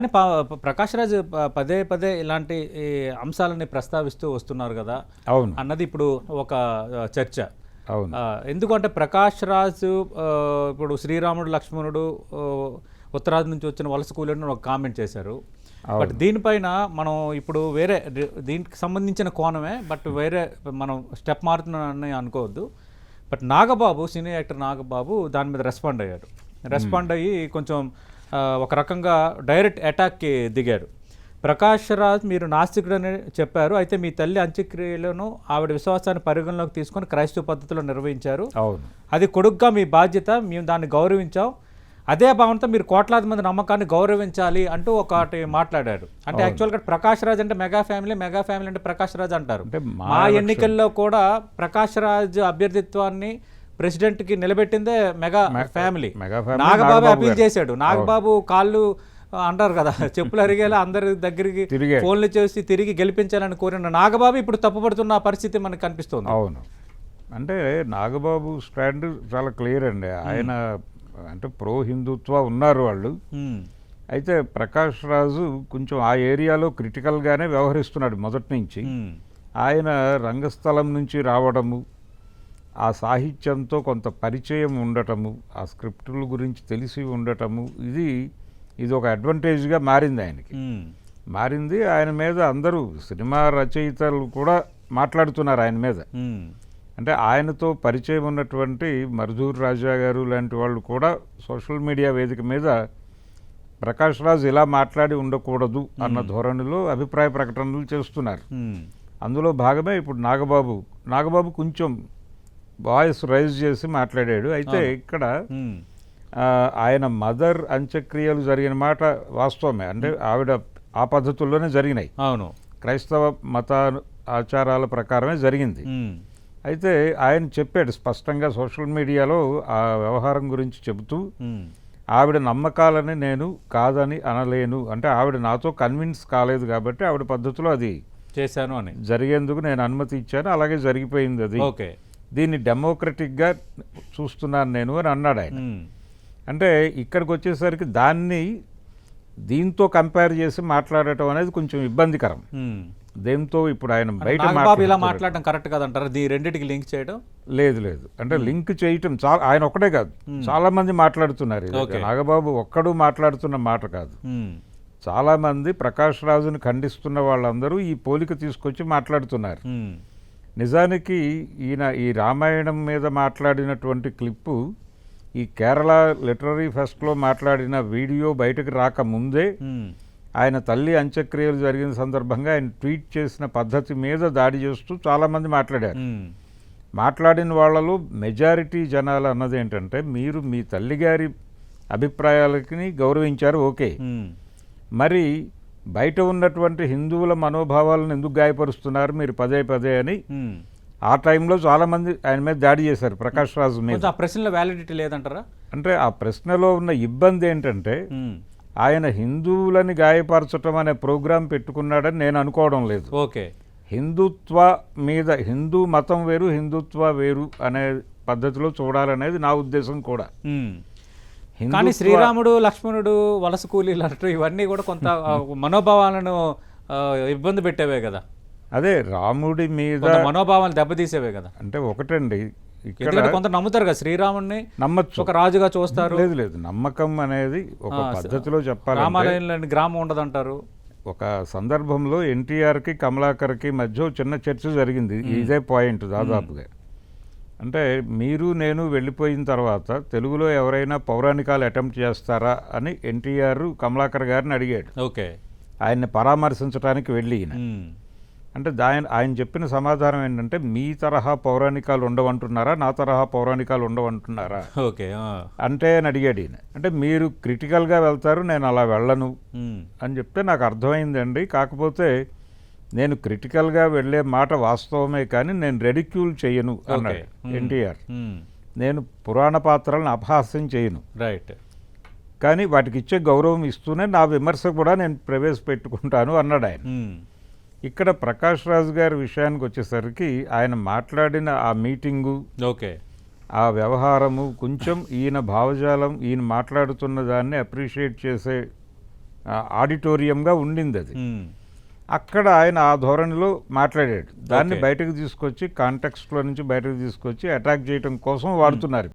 కానీ ప్రకాష్ రాజ్ పదే పదే ఇలాంటి ఈ అంశాలని ప్రస్తావిస్తూ వస్తున్నారు కదా అవును అన్నది ఇప్పుడు ఒక చర్చ. అవును ఎందుకంటే ప్రకాష్ రాజ్ ఇప్పుడు శ్రీరాముడు లక్ష్మణుడు ఉత్తరాది నుంచి వచ్చిన వలస కూలీలను ఒక కామెంట్ చేశారు. బట్ దీనిపైన మనం ఇప్పుడు వేరే దీనికి సంబంధించిన కోణమే, బట్ వేరే మనం స్టెప్ మారుతున్నానని అనుకోవద్దు. But Nagababu, cine actor Nagababu దాని మీద రెస్పాండ్ అయ్యాడు. రెస్పాండ్ అయ్యి కొంచెం ఒక రకంగా డైరెక్ట్ అటాక్కి దిగాడు. ప్రకాష్ రాజ్ మీరు నాస్తికుడని చెప్పారు, అయితే మీ తల్లి అంత్యక్రియలను ఆవిడ విశ్వాసాన్ని పరిగణలోకి తీసుకొని క్రైస్తవ పద్ధతిలో నిర్వహించారు. అవును అది కొడుకుగా మీ బాధ్యత, మేము దాన్ని గౌరవించాం. అదే భావంతో మీరు కోట్లాది మంది నమ్మకాన్ని గౌరవించాలి అంటూ ఒకటి మాట్లాడాడు. అంటే యాక్చువల్గా ప్రకాష్ రాజ్ అంటే మెగా ఫ్యామిలీ, మెగా ఫ్యామిలీ అంటే ప్రకాష్ రాజ్ అంటారు. మా ఎన్నికల్లో కూడా ప్రకాష్ రాజ్ అభ్యర్థిత్వాన్ని ప్రెసిడెంట్కి నిలబెట్టిందే మెగా ఫ్యామిలీ. నాగబాబు అపీల్ చేశాడు. నాగబాబు కాళ్ళు అంటారు కదా, చెప్పులు అరిగేలా అందరి దగ్గరికి ఫోన్లు చేసి తిరిగి గెలిపించాలని కోరిన నాగబాబు ఇప్పుడు తప్పుపడుతున్న పరిస్థితి మనకు కనిపిస్తుంది. అవును, అంటే నాగబాబు స్టాండ్ చాలా క్లియర్ అండి. ఆయన అంటే ప్రో హిందుత్వ ఉన్నారు వాళ్ళు. అయితే ప్రకాష్ రాజు కొంచెం ఆ ఏరియాలో క్రిటికల్గానే వ్యవహరిస్తున్నాడు మొదటి నుంచి. ఆయన రంగస్థలం నుంచి రావడము, ఆ సాహిత్యంతో కొంత పరిచయం ఉండటము, ఆ స్క్రిప్టుల గురించి తెలిసి ఉండటము, ఇది ఒక అడ్వాంటేజ్గా మారింది ఆయనకి. మారింది. ఆయన మీద అందరూ సినిమా రచయితలు కూడా మాట్లాడుతున్నారు ఆయన మీద. అంటే ఆయనతో పరిచయం ఉన్నటువంటి మరుధూర్ రాజా గారు లాంటి వాళ్ళు కూడా సోషల్ మీడియా వేదిక మీద ప్రకాష్ రాజ్ ఇలా మాట్లాడి ఉండకూడదు అన్న ధోరణిలో అభిప్రాయ ప్రకటనలు చేస్తున్నారు. అందులో భాగమే ఇప్పుడు నాగబాబు కొంచెం వాయిస్ రైజ్ చేసి మాట్లాడాడు. అయితే ఇక్కడ ఆయన మదర్ అంత్యక్రియలు జరిగిన మాట వాస్తవమే. అంటే ఆవిడ ఆ పద్ధతుల్లోనే జరిగినాయి. అవును, క్రైస్తవ మత ఆచారాల ప్రకారమే జరిగింది. అయితే ఆయన చెప్పాడు స్పష్టంగా సోషల్ మీడియాలో ఆ వ్యవహారం గురించి చెబుతూ, ఆవిడ నమ్మకాలని నేను కాదని అనలేను, అంటే ఆవిడ నాతో కన్విన్స్ కాలేదు కాబట్టి ఆవిడ పద్ధతిలో అది చేశాను అని జరిగేందుకు నేను అనుమతి ఇచ్చాను, అలాగే జరిగిపోయింది. అది దీన్ని డెమోక్రటిక్గా చూస్తున్నాను నేను అని అన్నాడు ఆయన. అంటే ఇక్కడికి వచ్చేసరికి దీంతో కంపేర్ చేసి మాట్లాడటం అనేది కొంచెం ఇబ్బందికరం. దేంతో ఇప్పుడు ఆయన బయట ఇలా మాట్లాడటం కరెక్ట్ కాదంటారు, ఈ రెండింటికి లింక్ చేయడం లేదు. అంటే లింక్ చేయటం చాలా, ఆయన ఒక్కడే కాదు, చాలా మంది మాట్లాడుతున్నారు. నాగబాబు ఒక్కడు మాట్లాడుతున్న మాట కాదు. చాలా మంది ప్రకాష్ రాజుని ఖండిస్తున్న వాళ్ళందరూ ఈ పోలిక తీసుకొచ్చి మాట్లాడుతున్నారు. నిజానికి ఈయన ఈ రామాయణం మీద మాట్లాడినటువంటి క్లిప్పు ఈ కేరళ లిటరరీ ఫెస్ట్లో మాట్లాడిన వీడియో బయటకు రాకముందే ఆయన తల్లి అంత్యక్రియలు జరిగిన సందర్భంగా ఆయన ట్వీట్ చేసిన పద్ధతి మీద దాడి చేస్తూ చాలామంది మాట్లాడారు. మాట్లాడిన వాళ్ళలో మెజారిటీ జనాలు అన్నది ఏంటంటే, మీరు మీ తల్లిగారి అభిప్రాయాలకి గౌరవించారు, ఓకే, మరి బయట ఉన్నటువంటి హిందువుల మనోభావాలను ఎందుకు గాయపరుస్తున్నారు మీరు పదే పదే అని ఆ టైంలో చాలామంది ఆయన మీద దాడి చేశారు, ప్రకాష్ రాజు మీద. ఆ ప్రశ్నలో వ్యాలిడిటీ లేదంటారా? అంటే ఆ ప్రశ్నలో ఉన్న ఇబ్బంది ఏంటంటే, ఆయన హిందువులని గాయపరచటం అనే ప్రోగ్రాం పెట్టుకున్నాడని నేను అనుకోవడం లేదు. ఓకే, హిందుత్వ మీద, హిందూ మతం వేరు హిందుత్వ వేరు అనే పద్ధతిలో చూడాలనేది నా ఉద్దేశం కూడా. కానీ శ్రీరాముడు లక్ష్మణుడు వలస కూలీలు అంటూ ఇవన్నీ కూడా కొంత మనోభావాలను ఇబ్బంది పెట్టేవే కదా. అదే రాముడి మీద మనోభావాలు దెబ్బతీసేవే కదా. అంటే ఒకటండి, కొంత నమ్ముతారు కదా శ్రీరాముడిని, నమ్మచ్చు, ఒక రాజుగా చూస్తారు. లేదు నమ్మకం అనేది ఒక పద్ధతిలో చెప్పాలి. రామాలయంలో గ్రామం ఉండదంటారు. ఒక సందర్భంలో ఎన్టీఆర్కి కమలాకర్కి మధ్య చిన్న చర్చ జరిగింది ఇదే పాయింట్ దాదాపుగా. అంటే మీరు నేను వెళ్ళిపోయిన తర్వాత తెలుగులో ఎవరైనా పౌరాణికాలు అటెంప్ట్ చేస్తారా అని ఎన్టీఆర్ కమలాకర్ గారిని అడిగాడు. ఓకే, ఆయన్ని పరామర్శించడానికి వెళ్ళి అంటే ఆయన చెప్పిన సమాధానం ఏంటంటే, మీ తరహా పౌరాణికాలు ఉండవంటున్నారా, నా తరహా పౌరాణికాలు ఉండవంటున్నారా ఓకే అంటే అని అడిగాడు ఈయన. అంటే మీరు క్రిటికల్గా వెళ్తారు, నేను అలా వెళ్ళను అని చెప్తే నాకు అర్థమైందండి. కాకపోతే నేను క్రిటికల్గా వెళ్ళే మాట వాస్తవమే, కానీ నేను రెడిక్యూల్ చేయను అన్నాడు ఎన్టీఆర్. నేను పురాణ పాత్రలను అపహాస్యం చేయను, రైట్, కానీ వాటికి ఇచ్చే గౌరవం ఇస్తూనే నా విమర్శ కూడా నేను ప్రవేశపెట్టుకుంటాను అన్నాడు ఆయన. ఇక్కడ ప్రకాష్ రాజ్ గారి విషయానికి వచ్చేసరికి ఆయన మాట్లాడిన ఆ మీటింగు, ఓకే, ఆ వ్యవహారము కొంచెం ఈయన భావజాలం, ఈయన మాట్లాడుతున్న దాన్ని అప్రిషియేట్ చేసే ఆడిటోరియంగా ఉండింది అది. మ్మ్. అక్కడ ఆయన ఆ ధోరణిలో మాట్లాడాడు. దాన్ని Okay. బయటకు తీసుకొచ్చి కాంటెక్స్ట్లో నుంచి బయటకు తీసుకొచ్చి అటాక్ చేయడం కోసం వాడుతున్నారు.